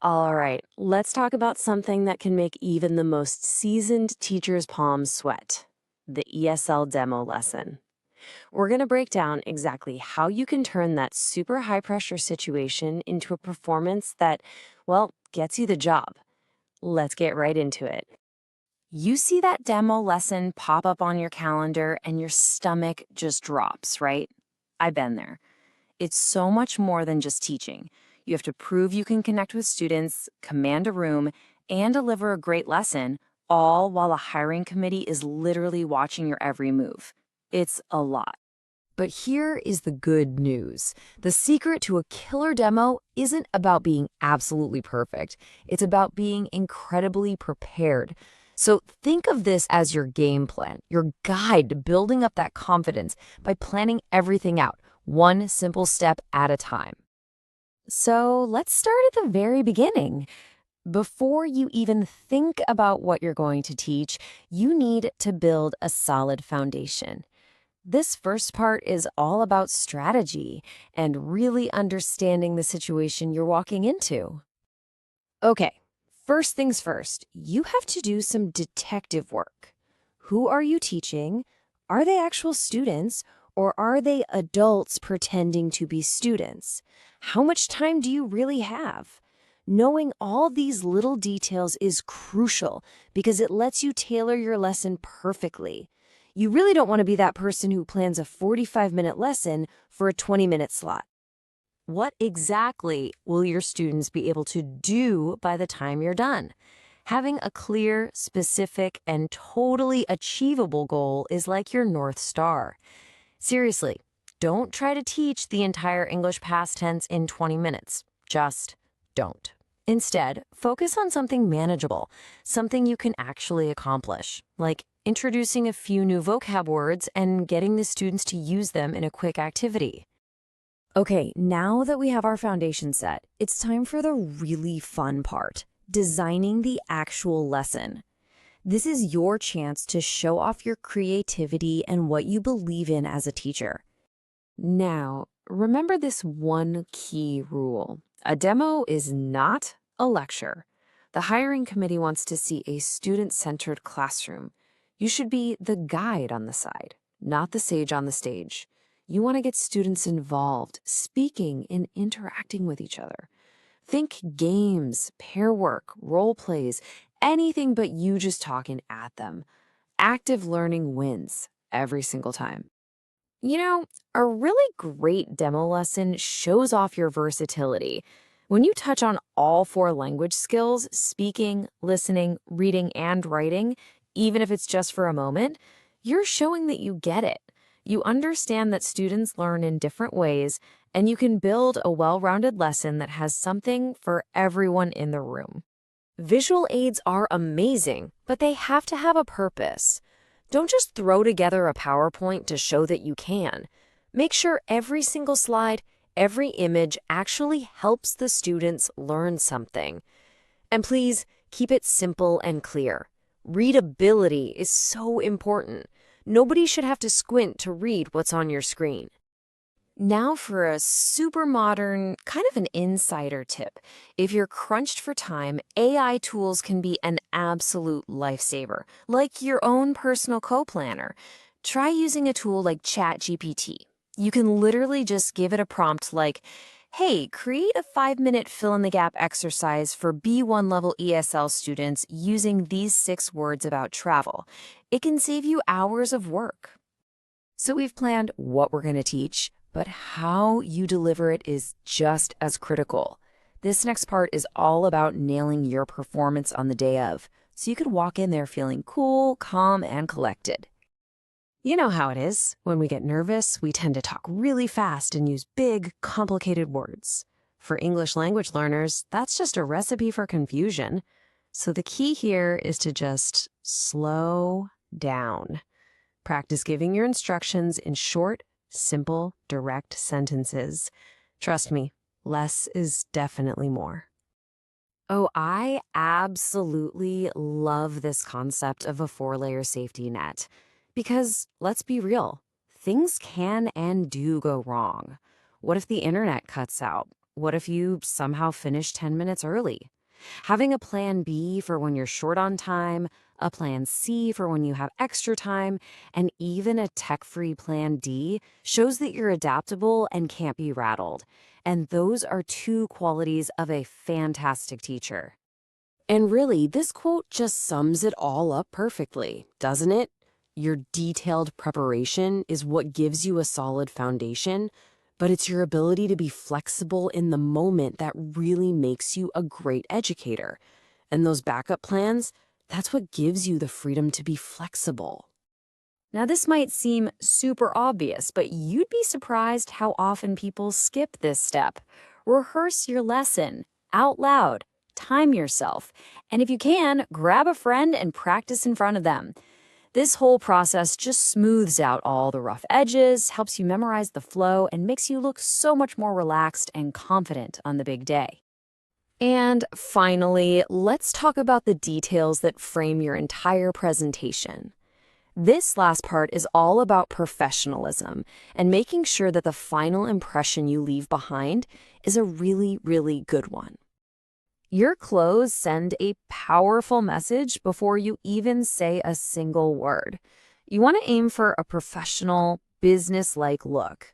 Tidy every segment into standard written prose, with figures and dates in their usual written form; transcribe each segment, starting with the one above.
All right, let's talk about something that can make even the most seasoned teacher's palms sweat: the ESL demo lesson. We're going to break down exactly how you can turn that super high pressure situation into a performance that, well, gets you the job. Let's get right into it. You see that demo lesson pop up on your calendar and your stomach just drops, right? I've been there. It's so much more than just teaching. You have to prove you can connect with students, command a room, and deliver a great lesson, all while a hiring committee is literally watching your every move. It's a lot. But here is the good news. The secret to a killer demo isn't about being absolutely perfect. It's about being incredibly prepared. So think of this as your game plan, your guide to building up that confidence by planning everything out, one simple step at a time. So let's start at the very beginning. Before you even think about what you're going to teach, you need to build a solid foundation. This first part is all about strategy and really understanding the situation you're walking into. Okay, first things first, you have to do some detective work. Who are you teaching? Are they actual students, or are they adults pretending to be students? How much time do you really have? Knowing all these little details is crucial because it lets you tailor your lesson perfectly. You really don't want to be that person who plans a 45-minute lesson for a 20-minute slot. What exactly will your students be able to do by the time you're done? Having a clear, specific, and totally achievable goal is like your North Star. Seriously, don't try to teach the entire English past tense in 20 minutes. Just don't. Instead, focus on something manageable, something you can actually accomplish, like introducing a few new vocab words and getting the students to use them in a quick activity. Okay, now that we have our foundation set, it's time for the really fun part: designing the actual lesson. This is your chance to show off your creativity and what you believe in as a teacher. Now, remember this one key rule: a demo is not a lecture. The hiring committee wants to see a student-centered classroom. You should be the guide on the side, not the sage on the stage. You want to get students involved, speaking and interacting with each other. Think games, pair work, role plays, anything but you just talking at them. Active learning wins every single time. You know, a really great demo lesson shows off your versatility. When you touch on all four language skills, speaking, listening, reading, and writing, even if it's just for a moment, you're showing that you get it. You understand that students learn in different ways, and you can build a well-rounded lesson that has something for everyone in the room. Visual aids are amazing, but they have to have a purpose. Don't just throw together a PowerPoint to show that you can. Make sure every single slide, every image actually helps the students learn something. And please, keep it simple and clear. Readability is so important. Nobody should have to squint to read what's on your screen. Now for a super modern, kind of an insider tip. If you're crunched for time, AI tools can be an absolute lifesaver, like your own personal co-planner. Try using a tool like ChatGPT. You can literally just give it a prompt like, hey, create a 5-minute fill-in-the-gap exercise for B1 level ESL students using these 6 words about travel. It can save you hours of work. So we've planned what we're going to teach, but how you deliver it is just as critical. This next part is all about nailing your performance on the day of, so you could walk in there feeling cool, calm, and collected. You know how it is. When we get nervous, we tend to talk really fast and use big, complicated words. For English language learners, that's just a recipe for confusion. So the key here is to just slow down. Practice giving your instructions in short, simple, direct sentences. Trust me, less is definitely more. Oh, I absolutely love this concept of a 4-layer safety net. Because, let's be real, things can and do go wrong. What if the internet cuts out? What if you somehow finish 10 minutes early? Having a plan B for when you're short on time, a plan C for when you have extra time, and even a tech-free plan D shows that you're adaptable and can't be rattled. And those are two qualities of a fantastic teacher. And really, this quote just sums it all up perfectly, doesn't it? Your detailed preparation is what gives you a solid foundation, but it's your ability to be flexible in the moment that really makes you a great educator. And those backup plans, that's what gives you the freedom to be flexible. Now, this might seem super obvious, but you'd be surprised how often people skip this step. Rehearse your lesson out loud, time yourself, and if you can, grab a friend and practice in front of them. This whole process just smooths out all the rough edges, helps you memorize the flow, and makes you look so much more relaxed and confident on the big day. And finally, let's talk about the details that frame your entire presentation. This last part is all about professionalism and making sure that the final impression you leave behind is a really, really good one. Your clothes send a powerful message before you even say a single word. You want to aim for a professional, business-like look.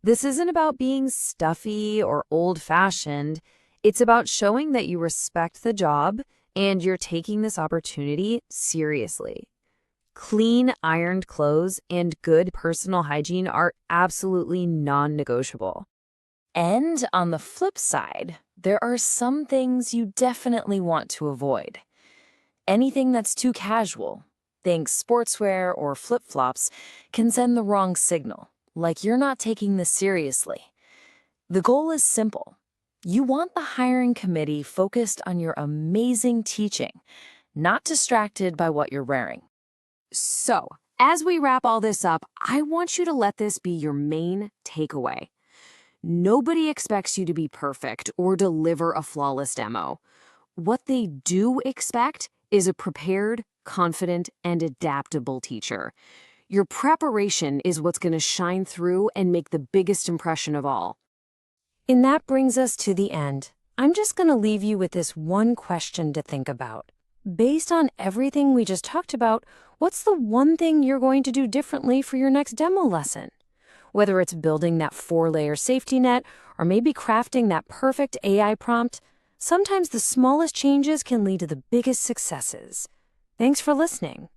This isn't about being stuffy or old-fashioned. It's about showing that you respect the job and you're taking this opportunity seriously. Clean, ironed clothes and good personal hygiene are absolutely non-negotiable. And on the flip side, there are some things you definitely want to avoid. Anything that's too casual, think sportswear or flip-flops, can send the wrong signal, like you're not taking this seriously. The goal is simple. You want the hiring committee focused on your amazing teaching, not distracted by what you're wearing. So, as we wrap all this up, I want you to let this be your main takeaway. Nobody expects you to be perfect or deliver a flawless demo. What they do expect is a prepared, confident, and adaptable teacher. Your preparation is what's going to shine through and make the biggest impression of all. And that brings us to the end. I'm just going to leave you with this one question to think about. Based on everything we just talked about, what's the one thing you're going to do differently for your next demo lesson? Whether it's building that 4-layer safety net or maybe crafting that perfect AI prompt, sometimes the smallest changes can lead to the biggest successes. Thanks for listening.